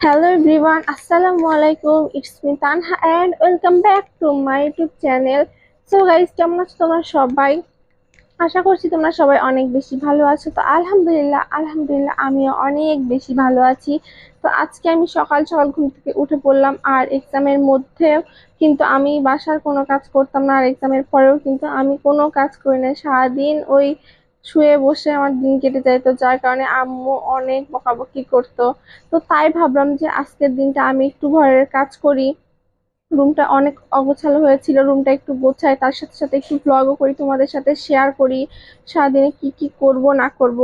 Hello everyone, Assalamu alaikum. It's me Tanha and welcome back to my YouTube channel. So guys, কেমন আছো তোমরা সবাই? আশা করছি তোমরা সবাই অনেক বেশি ভালো আছো। তো আলহামদুলিল্লাহ আমিও অনেক বেশি ভালো আছি। তো আজকে আমি সকাল সকাল ঘুম থেকে উঠে পড়লাম, আর এক্সামের মধ্যেও কিন্তু আমি বাসার কোনো কাজ করতাম না, আর এক্সামের পরেও কিন্তু আমি কোনো কাজ করি না। সারাদিন ওই শুয়ে বসে আমার দিন কেটে যায়, তো যার কারণে আম্মু অনেক বকাবকি করতো। তো তাই ভাবলাম যে আজকের দিনটা আমি একটু ঘরের কাজ করি। রুমটা অনেক অগোছালো হয়েছিল, রুমটা একটু গোছাই, তার সাথে সাথে একটু ব্লগও করি, তোমাদের সাথে শেয়ার করি সারাদিনে কি কি করব না করব।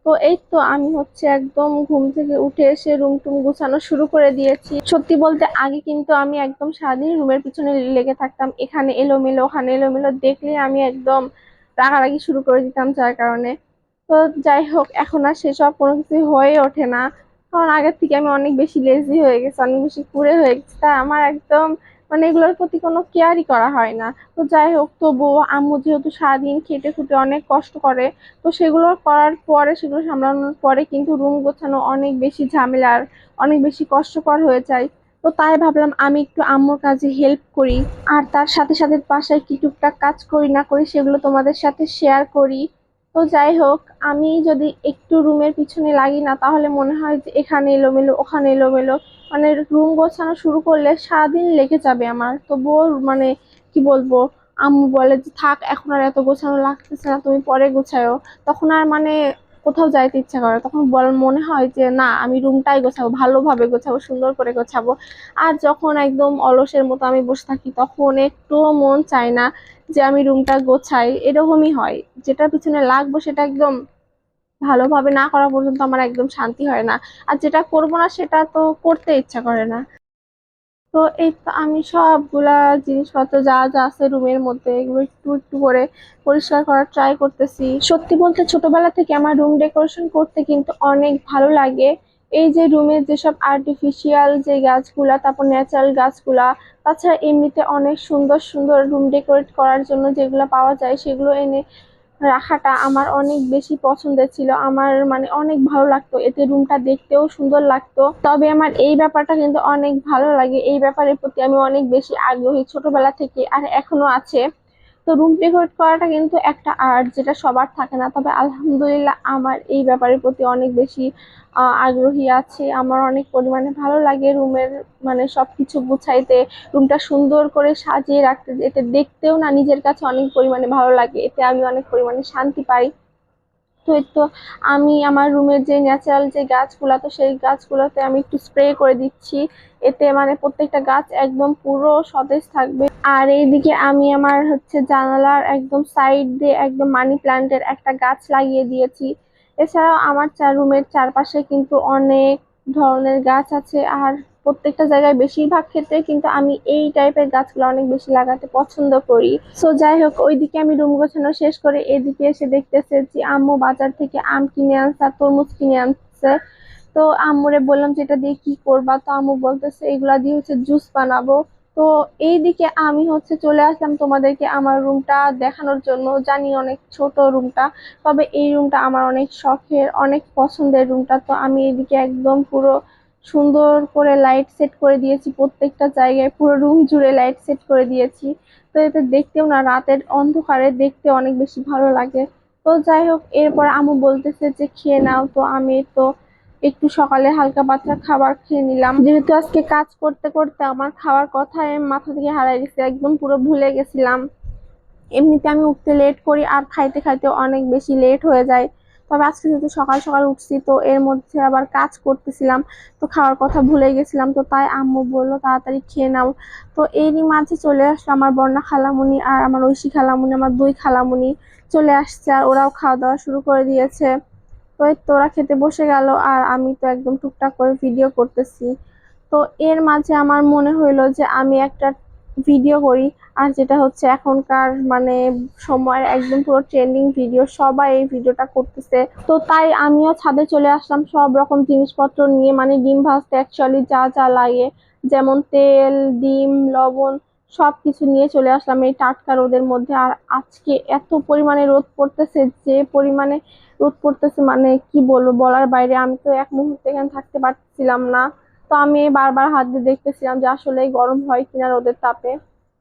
তো এই তো আমি হচ্ছে একদম ঘুম থেকে উঠে এসে রুম টুম গুছানো শুরু করে দিয়েছি। সত্যি বলতে আগে কিন্তু আমি একদম সারাদিন রুমের পিছনে লেগে থাকতাম, এখানে এলোমেলো ওখানে এলোমেলো দেখলে আমি একদম রাগারাগি শুরু করে দিতাম, যার কারণে তো যাই হোক এখন আর সেসব কোনো কিছু হয়ে ওঠে না। কারণ আগের থেকে আমি অনেক বেশি লেজি হয়ে গেছি, অনেক বেশি কুড়ে হয়ে গেছি, তাই আমার একদম এগুলোর প্রতি কোনো কেয়ারই করা হয় না। তো যাই হোক, তবুও আম্মু যেহেতু সারাদিন খেটে খুঁটে অনেক কষ্ট করে, তো সেগুলো করার পরে সেগুলো সামলানোর পরে কিন্তু রুম গোছানো অনেক বেশি ঝামেলার, অনেক বেশি কষ্টকর হয়ে যায়। তো তাই ভাবলাম আমি একটু আম্মুর কাজে হেল্প করি, আর তার সাথে সাথে বাসায় কি টুকটাক কাজ করি না করি সেগুলো তোমাদের সাথে শেয়ার করি। তো যাই হোক, আমি যদি একটু রুমের পিছনে লাগি না, তাহলে মনে হয় যে এখানে এলোমেলো ওখানে এলোমেলো, রুম গোছানো শুরু করলে সারাদিন লেগে যাবে আমার। তবুও কি বলবো, আম্মু বলে যে থাক এখন আর এত গোছানো লাগতেছে না, তুমি পরে গোছায়ো। তখন আর কোথাও যাইতে ইচ্ছা করে, তখন মনে হয় যে না, আমি রুমটাই গোছাবো, ভালোভাবে গোছাবো, সুন্দর করে গোছাবো। আর যখন একদম অলসের মতো আমি বসে থাকি, তখন একটুও মন চায় না যে আমি রুমটা গোছাই। এরকমই হয়, যেটার পিছনে লাগবো সেটা একদম ভালোভাবে না করা পর্যন্ত আমার একদম শান্তি হয় না, আর যেটা করব না সেটা তো করতে ইচ্ছা করে না। তো এই তো আমি সবগুলা জিনিসপত্র যা যা আছে রুমের মধ্যে এগুলো একটু একটু করে পরিষ্কার করার ট্রাই করতেছি। সত্যি বলতে ছোটবেলা থেকে আমার রুম ডেকোরেশন করতে কিন্তু অনেক ভালো লাগে। এই যে রুমের যেসব আর্টিফিশিয়াল যে গাছগুলা, তারপর ন্যাচারাল গাছগুলা, তাছাড়া এমনিতে অনেক সুন্দর সুন্দর রুম ডেকোরেট করার জন্য যেগুলো পাওয়া যায় সেগুলো এনে রাখাটা আমার অনেক বেশি পছন্দের ছিল। আমার অনেক ভালো লাগতো, এতে রুমটা দেখতেও সুন্দর লাগতো। তবে আমার এই ব্যাপারটা কিন্তু অনেক ভালো লাগে, এই ব্যাপারের প্রতি আমি অনেক বেশি আগ্রহী ছোটবেলা থেকে, আর এখনো আছে। তো রুম ডেকোরেট করাটা কিন্তু একটা আর্ট, যেটা সবার থাকে না। তবে আলহামদুলিল্লাহ আমার এই ব্যাপারের প্রতি অনেক বেশি আগ্রহী আছে। আমার অনেক পরিমাণে ভালো লাগে রুমের সবকিছু গুছাইতে, রুমটা সুন্দর করে সাজিয়ে রাখতে। এতে দেখতেও না নিজের কাছে অনেক পরিমাণে ভালো লাগে, এতে আমি অনেক পরিমাণে শান্তি পাই। তো এই তো আমি আমার রুমের যে ন্যাচারাল যে গাছগুলা, তো সেই গাছগুলোতে আমি একটু স্প্রে করে দিচ্ছি। এতে প্রত্যেকটা গাছ একদম পুরো সতেজ থাকবে। আর এইদিকে আমি আমার হচ্ছে জানালার একদম সাইড দিয়ে একদম মানি প্ল্যান্টের একটা গাছ লাগিয়ে দিয়েছি। এছাড়াও আমার রুমের চারপাশে কিন্তু অনেক ধরনের গাছ আছে, আর প্রত্যেকটা জায়গায় বেশিরভাগ ক্ষেত্রে কিন্তু আমি এই টাইপের গাছগুলো অনেক বেশি লাগাতে পছন্দ করি। সো যাই হোক, ওইদিকে আমি রুম গোছানো শেষ করে এদিকে এসে দেখতেছে যে আম্মু বাজার থেকে আম কিনে আনছে আর তরমুজ কিনে আনছে। তো আম্মুরে বললাম যে এটা দিয়ে কি করবা, তো আম্মু বলতেছে এগুলা দিয়ে হচ্ছে জুস বানাবো। তো এইদিকে আমি হচ্ছে চলে আসলাম তোমাদেরকে আমার রুমটা দেখানোর জন্য। জানি অনেক ছোট রুমটা, তবে এই রুমটা আমার অনেক শখের, অনেক পছন্দের রুমটা। তো আমি এদিকে একদম পুরো সুন্দর করে লাইট সেট করে দিয়েছি, প্রত্যেকটা জায়গায় পুরো রুম জুড়ে লাইট সেট করে দিয়েছি। তো এতে দেখতেও না, রাতের অন্ধকারে দেখতে অনেক বেশি ভালো লাগে। তো যাই হোক, এরপর আম্মু বলতেছে যে খেয়ে নাও। তো আমি তো একটু সকালে হালকা পাতলা খাবার খেয়ে নিলাম, যেহেতু আজকে কাজ করতে করতে আমার খাওয়ার কথাই মাথা থেকে হারাই গেছে, একদম পুরো ভুলে গেছিলাম। এমনিতে আমি উঠতে লেট করি, আর খাইতে খাইতে অনেক বেশি লেট হয়ে যায়। তবে আজকে যেহেতু সকাল সকাল উঠছি, তো এর মধ্যে আবার কাজ করতেছিলাম, তো খাওয়ার কথা ভুলে গেছিলাম। তো তাই আম্মু বললো তাড়াতাড়ি খেয়ে নাও। তো এরই মাঝে চলে আসলো আমার বন্যা খালামুনি আর আমার ঐশী খালামুনি, আমার দুই খালামুনি চলে আসছে, আর ওরাও খাওয়া দাওয়া শুরু করে দিয়েছে। তো এই তো ওরা খেতে বসে গেল, আর আমি তো একদম টুকটাক করে ভিডিও করতেছি। তো এর মাঝে আমার মনে হইলো যে আমি একটা ভিডিও করি, আর যেটা হচ্ছে এখনকার সময়ের একদম পুরো ট্রেন্ডিং ভিডিও, সবাই এই ভিডিওটা করতেছে। তো তাই আমিও ছাদে চলে আসলাম সব রকম জিনিসপত্র নিয়ে, ডিম ভাজতে অ্যাকচুয়ালি যা যা লাগে, যেমন তেল, ডিম, লবণ, সবকিছু নিয়ে চলে আসলাম এই টাটকা রোদের মধ্যে। আর আজকে এত পরিমাণে রোদ পড়তেছে, যে পরিমাণে রোদ পড়তেছে কি বলবো, বলার বাইরে। আমি তো এক মুহূর্তে এখানে থাকতে পারছিলাম না। তো আমি বারবার হাত দিয়ে দেখতেছিলাম যে আসলে গরম হয় কিনা রোদের তাপে।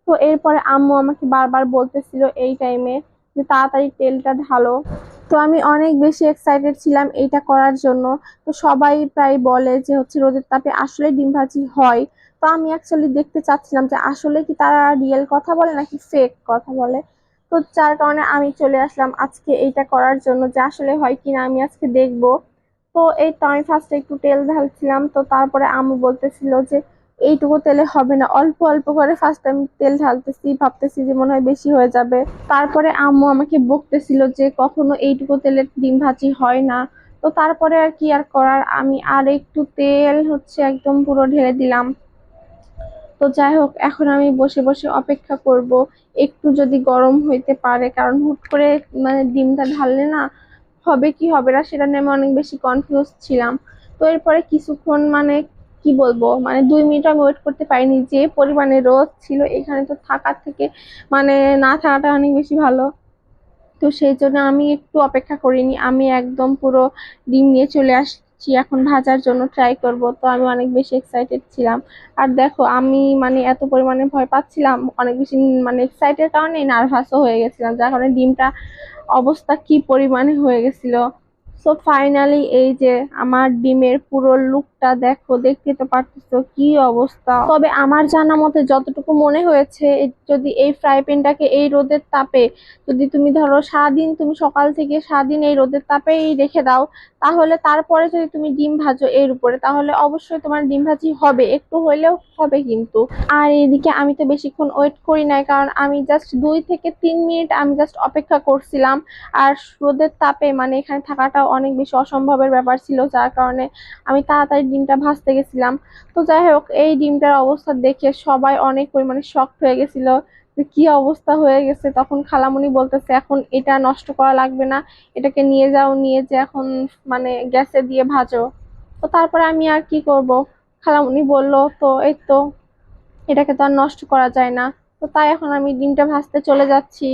তো এরপরে আম্মু আমাকে বারবার বলতেছিল এই টাইমে যে তাড়াতাড়ি তেলটা ঢালো। তো আমি অনেক বেশি এক্সাইটেড ছিলাম এইটা করার জন্য। তো সবাই প্রায় বলে যে হচ্ছে রোদের তাপে আসলে ডিম ভাজি হয়। তো আমি অ্যাকচুয়ালি দেখতে চাচ্ছিলাম যে আসলে কি তারা রিয়েল কথা বলে নাকি ফেক কথা বলে। তো যার কারণে আমি চলে আসলাম আজকে এইটা করার জন্য যে আসলে হয় কিনা আমি আজকে দেখবো। তো এই তো আমি ফার্স্টে একটু তেল ঢালছিলাম, তো তারপরে আম্মু বলতেছিল যে এইটুকু তেলে হবে না, অল্প অল্প করে ফার্স্ট আমি তেল ঢালতেছি, ভাবতেছি যে মনে হয় বেশি হয়ে যাবে। তারপরে আম্মু আমাকে বকতেছিল যে কখনো এইটুকু তেলে ডিম ভাজি হয় না। তো তারপরে আর কি আর করার, আমি আর একটু তেল হচ্ছে একদম পুরো ঢেলে দিলাম। তো যাই হোক, এখন আমি বসে বসে অপেক্ষা করব একটু যদি গরম হইতে পারে, কারণ হুট করে মানে ডিমটা ঢাললে না হবে কি হবে না সেটা নিয়ে আমি অনেক বেশি কনফিউজ ছিলাম। তো এরপরে কিছুক্ষণ মানে কি বলবো, মানে 2 মিনিট আমি ওয়েট করতে পারিনি, যে পরিমাণে রোদ ছিল এখানে তো থাকার থেকে মানে না থাকাটা অনেক বেশি ভালো। তো সেই জন্য আমি একটু অপেক্ষা করিনি, আমি একদম পুরো ডিম নিয়ে চলে আসছি এখন ভাজার জন্য ট্রাই করব। তো আমি অনেক বেশি এক্সাইটেড ছিলাম। আর দেখো আমি মানে এত পরিমাণে ভয় পাচ্ছিলাম, অনেক বেশি মানে এক্সাইটেড কারণে নার্ভাসও হয়ে গেছিলাম, যার কারণে ডিমটা অবস্থা কি পরিমাণে হয়ে গেছিল। সো ফাইনালি এই যে আমার ডিমের পুরো লুকটা দেখো, দেখতে তো পারতেছো কি অবস্থা। তবে আমার জানা মতে যতটুকু মনে হয়েছে, যদি এই ফ্রাই প্যানটাকে এই রোদের তাপে যদি তুমি ধরো সারাদিন, তুমি সকাল থেকে সারাদিন এই রোদের তাপেই রেখে দাও, তাহলে তারপরে যদি তুমি ডিম ভাজো এর উপরে, তাহলে অবশ্যই তোমার ডিম ভাজি হবে, একটু হইলেও হবে কিন্তু। আর এদিকে আমি তো বেশিক্ষণ ওয়েট করি নাই, কারণ আমি জাস্ট 2 থেকে 3 মিনিট আমি জাস্ট অপেক্ষা করছিলাম। আর রোদের তাপে মানে এখানে থাকাটা অনেক বেশি অসম্ভবের ব্যাপার ছিল, যার কারণে আমি তাড়াতাড়ি ডিমটা ভাজতে গেছিলাম। তো যাই হোক, এই ডিমটার অবস্থা দেখে সবাই অনেক পরিমাণে শকড হয়ে গেছিল যে কি অবস্থা হয়ে গেছে। তখন খালামণি বলতেছে এখন এটা নষ্ট করা লাগবে না, এটাকে নিয়ে যাও, নিয়ে যে এখন মানে গ্যাসে দিয়ে ভাজো। তো তারপরে আমি আর কি করব, খালামণি বলল তো এই তো এটাকে তো আর নষ্ট করা যায় না। তো তাই এখন আমি ডিমটা ভাজতে চলে যাচ্ছি।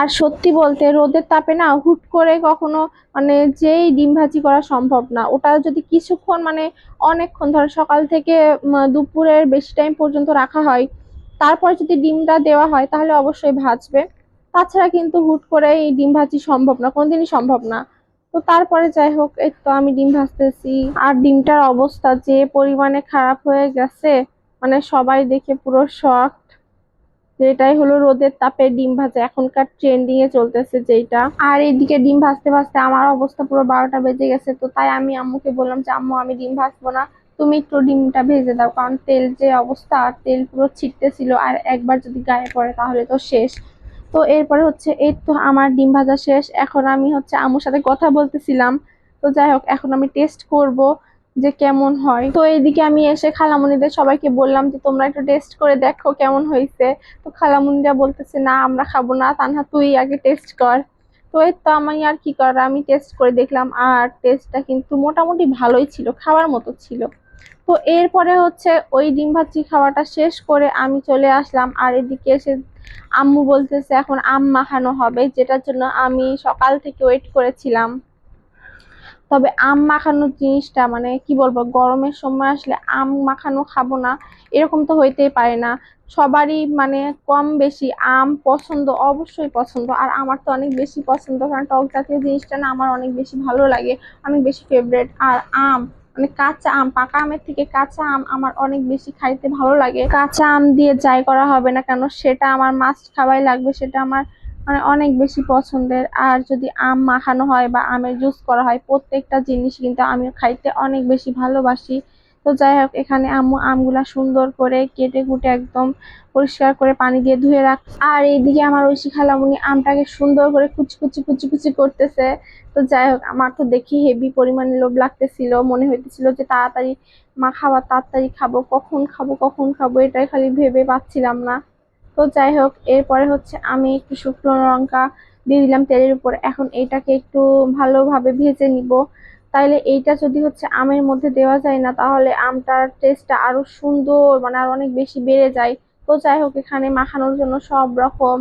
আর সত্যি বলতে রোদের তাপে না হুট করে কখনো মানে যেই ডিম ভাজি করা সম্ভব না, ওটা যদি কিছুক্ষণ মানে অনেকক্ষণ ধরে সকাল থেকে দুপুরের বেশি টাইম পর্যন্ত রাখা হয়, তারপর যদি ডিমটা দেওয়া হয় তাহলে অবশ্যই ভাজবে। তাছাড়া কিন্তু হুট করে এই ডিম ভাজি সম্ভব না, কোনোদিনই সম্ভব না। তো তারপরে যাই হোক, এই তো আমি ডিম ভাজতেছি। আর ডিমটার অবস্থা যে পরিমাণে খারাপ হয়ে গেছে, মানে সবাই দেখে পুরো শক। যেটাই হলো রোদের তাপে ডিম ভাজা, এখনকার ট্রেন্ডিং এ চলতেছে যেটা। আর এইদিকে ডিম ভাজতে ভাজতে আমার অবস্থা পুরো 12টা বেজে গেছে। তো তাই আমি আম্মুকে বললাম যে আম্মু আমি ডিম ভাজবো না, তুমি একটু ডিমটা ভেজে দাও, কারণ তেল যে অবস্থা, আর তেল পুরো ছিটতেছিল, আর একবার যদি গায়ে পড়ে তাহলে তো শেষ। তো এরপরে হচ্ছে এই তো আমার ডিম ভাজা শেষ, এখন আমি হচ্ছে আম্মুর সাথে কথা বলতেছিলাম। তো যাই হোক, এখন আমি টেস্ট করব যে কেমন হয়। তো এইদিকে আমি এসে খালামণিদের সবাইকে বললাম যে তোমরা একটু টেস্ট করে দেখো কেমন হয়েছে। তো খালামুনিরা বলতেছে না আমরা খাবো না, তানহা তুই আগে টেস্ট কর। তো এই তো আমি আর কি করার, আমি টেস্ট করে দেখলাম, আর টেস্টটা কিন্তু মোটামুটি ভালোই ছিল, খাওয়ার মতো ছিল। তো এরপরে হচ্ছে ওই ডিম ভাজি খাওয়াটা শেষ করে আমি চলে আসলাম, আর এদিকে এসে আম্মু বলতেছে এখন আম মাখানো হবে, যেটার জন্য আমি সকাল থেকে ওয়েট করেছিলাম। তবে আম মাখানোর জিনিসটা মানে কি বলবো, গরমের সময় আসলে আম মাখানো খাবো না এরকম তো হইতেই পারে না। সবারই মানে কম বেশি আম পছন্দ, অবশ্যই পছন্দ, আর আমার তো অনেক বেশি পছন্দ, কারণ টক জাতীয় জিনিসটা না আমার অনেক বেশি ভালো লাগে, অনেক বেশি ফেভারেট। আর আম মানে কাঁচা আম, পাকা আমের থেকে কাঁচা আম আমার অনেক বেশি খাইতে ভালো লাগে। কাঁচা আম দিয়ে যাই করা হবে না কেন সেটা আমার মাস্ট খাওয়াই লাগবে, সেটা আমার মানে অনেক বেশি পছন্দের। আর যদি আম মাখানো হয় বা আমের জুস করা হয়, প্রত্যেকটা জিনিস কিন্তু আমি খাইতে অনেক বেশি ভালোবাসি। তো যাই হোক, এখানে আম্মু আমগুলা সুন্দর করে কেটে কুটে একদম পরিষ্কার করে পানি দিয়ে ধুয়ে রাখ। আর এইদিকে আমার ঐশী খালামুনি আমটাকে সুন্দর করে কুচি কুচি কুচি কুচি করতেছে। তো যাই হোক, আমার তো দেখি হেভি পরিমাণে লোভ লাগতেছিল, মনে হইতেছিল যে তাড়াতাড়ি মা খাবার, তাড়াতাড়ি খাবো, কখন খাবো কখন খাবো এটাই খালি ভেবে পাচ্ছিলাম না। তো যাই হোক, এরপরে হচ্ছে আমি একটু শুকনো লঙ্কা দিয়ে দিলাম তেলের উপর, এখন এইটাকে একটু ভালোভাবে ভেজে নিব। তাইলে এইটা যদি হচ্ছে আমের মধ্যে দেওয়া যায় না, তাহলে আমটার টেস্টটা আরো সুন্দর মানে আরো অনেক বেশি বেড়ে যায়। তো যাই হোক, এখানে মাখানোর জন্য সব রকম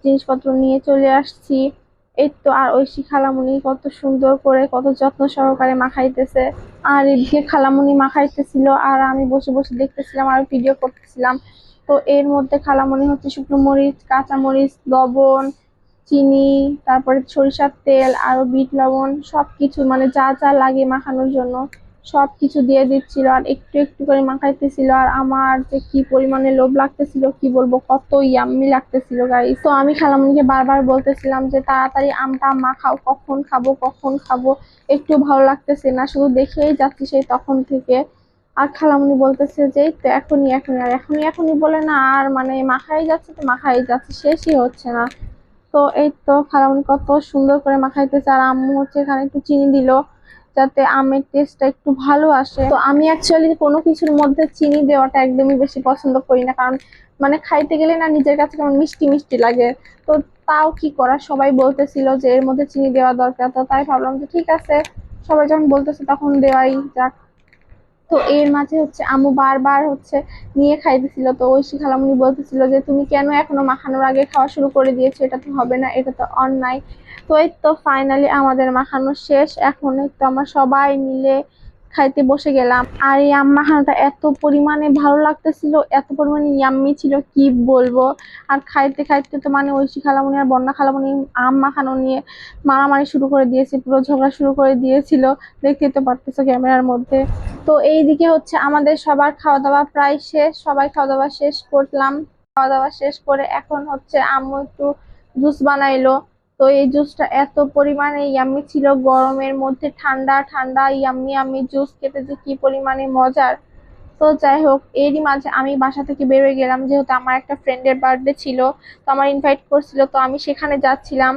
জিনিসপত্র নিয়ে চলে আসছি। এই তো আর ঐশী খালামণি কত সুন্দর করে কত যত্ন সহকারে মাখাইতেছে। আর এদিকে খালামণি মাখাইতেছিল আর আমি বসে বসে দেখতেছিলাম আর ভিডিও করতেছিলাম। তো এর মধ্যে খালামণি হচ্ছে শুকনো মরিচ, কাঁচা মরিচ, লবণ, চিনি, তারপরে সরিষার তেল, আরো বিট লবণ সবকিছু মানে যা যা লাগে মাখানোর জন্য সবকিছু দিয়ে দিচ্ছিল আর একটু একটু করে মাখাইতেছিল। আর আমার যে কি পরিমাণে লোভ লাগতেছিল কি বলবো, কত ইয়াম্মি লাগতেছিল গাইস। তো আমি খালামণিকে বারবার বলতেছিলাম যে তাড়াতাড়ি আমটা মাখাও, কখন খাবো কখন খাবো, একটু ভালো লাগতেছে না, শুধু দেখেই যাচ্ছি সেই তখন থেকে। আর খালামণি বলতেছে যে এই তো এখনই এখনই, আর এখনই এখনই বলে না আর মানে মাখাই যাচ্ছে তো মাখাই যাচ্ছে, শেষই হচ্ছে না। তো এই তো খালামণি কত সুন্দর করে মাখাইতেছে আর আম্মু হচ্ছে এখানে একটু চিনি দিল যাতে আমের টেস্টটা একটু ভালো আসে। তো আমি অ্যাকচুয়ালি কোনো কিছুর মধ্যে চিনি দেওয়াটা একদমই বেশি পছন্দ করি না, কারণ মানে খাইতে গেলে না নিজের কাছে কেমন মিষ্টি মিষ্টি লাগে। তো তাও কি করার, সবাই বলতেছিল যে এর মধ্যে চিনি দেওয়া দরকার, তো তাই ভাবলাম যে ঠিক আছে, সবাই যখন বলতেছে তখন দেওয়াই যাক। তো এর মাঝে হচ্ছে আম্মু বারবার হচ্ছে নিয়ে খাইতেছিল। তো ঐশী খালামণি বলতেছিল যে তুমি কেন এখনো মাখানোর আগে খাওয়া শুরু করে দিয়েছো, এটা তো হবে না, এটা তো অন্যায়। তো এই তো ফাইনালি আমাদের মাখানো শেষ, এখন এই তো আমরা সবাই মিলে খাইতে বসে গেলাম। আর এই আম মাখানোটা এত পরিমাণে ভালো লাগতেছিল, এত পরিমাণে ইয়াম্মি ছিল কি বলবো। আর খাইতে খাইতে তো মানে ঐশী খালামণি আর বন্যা খালামণি আম মাখানো নিয়ে মারামারি শুরু করে দিয়েছে, পুরো ঝগড়া শুরু করে দিয়েছিল, দেখতেই তো পারতেছো ক্যামেরার মধ্যে। তো এইদিকে হচ্ছে আমাদের সবার খাওয়া দাওয়া প্রায় শেষ, সবাই খাওয়া দাওয়া শেষ করলাম। খাওয়া দাওয়া শেষ করে এখন হচ্ছে আম্মু একটু জুস বানাইলো। তো এই জুসটা এত পরিমাণে ইয়াম্মি ছিল, গরমের মধ্যে ঠান্ডা ঠান্ডা ইয়াম্মি ইয়াম্মি জুস খেতে যে কি পরিমাণে মজার। তো যাই হোক, এরই মাঝে আমি বাসা থেকে বের হয়ে গেলাম, যেহেতু আমার একটা ফ্রেন্ডের বার্থডে ছিল, তো আমার ইনভাইট করছিল, তো আমি সেখানে যাচ্ছিলাম।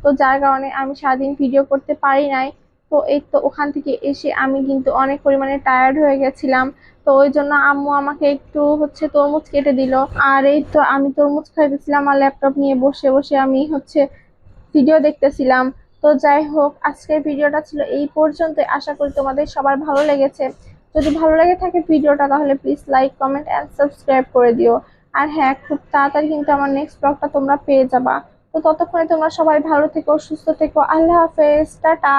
তো যার কারণে আমি সারাদিন ভিডিও করতে পারি নাই। তো এই তো ওখান থেকে এসে আমি কিন্তু অনেক পরিমাণে টায়ার্ড হয়ে গেছিলাম। তো ওই জন্য আম্মু আমাকে একটু হচ্ছে তরমুজ কেটে দিল। আর এই তো আমি তরমুজ খাইতেছিলাম আর ল্যাপটপ নিয়ে বসে বসে আমি হচ্ছে ভিডিও দেখতেছিলাম। তো যাই হোক, আজকের ভিডিওটা ছিল এই পর্যন্ত, আশা করি তোমাদের সবার ভালো লেগেছে। যদি ভালো লেগে থাকে ভিডিওটা তাহলে please like comment and subscribe করে দিও। আর হ্যাঁ, খুব তাড়াতাড়ি কিন্তু আমার নেক্সট ব্লগটা তোমরা পেয়ে যাবা। তো ততক্ষণে তোমরা সবাই ভালো থেকো, সুস্থ থেকো, আল্লাহ হাফেজ, টাটা।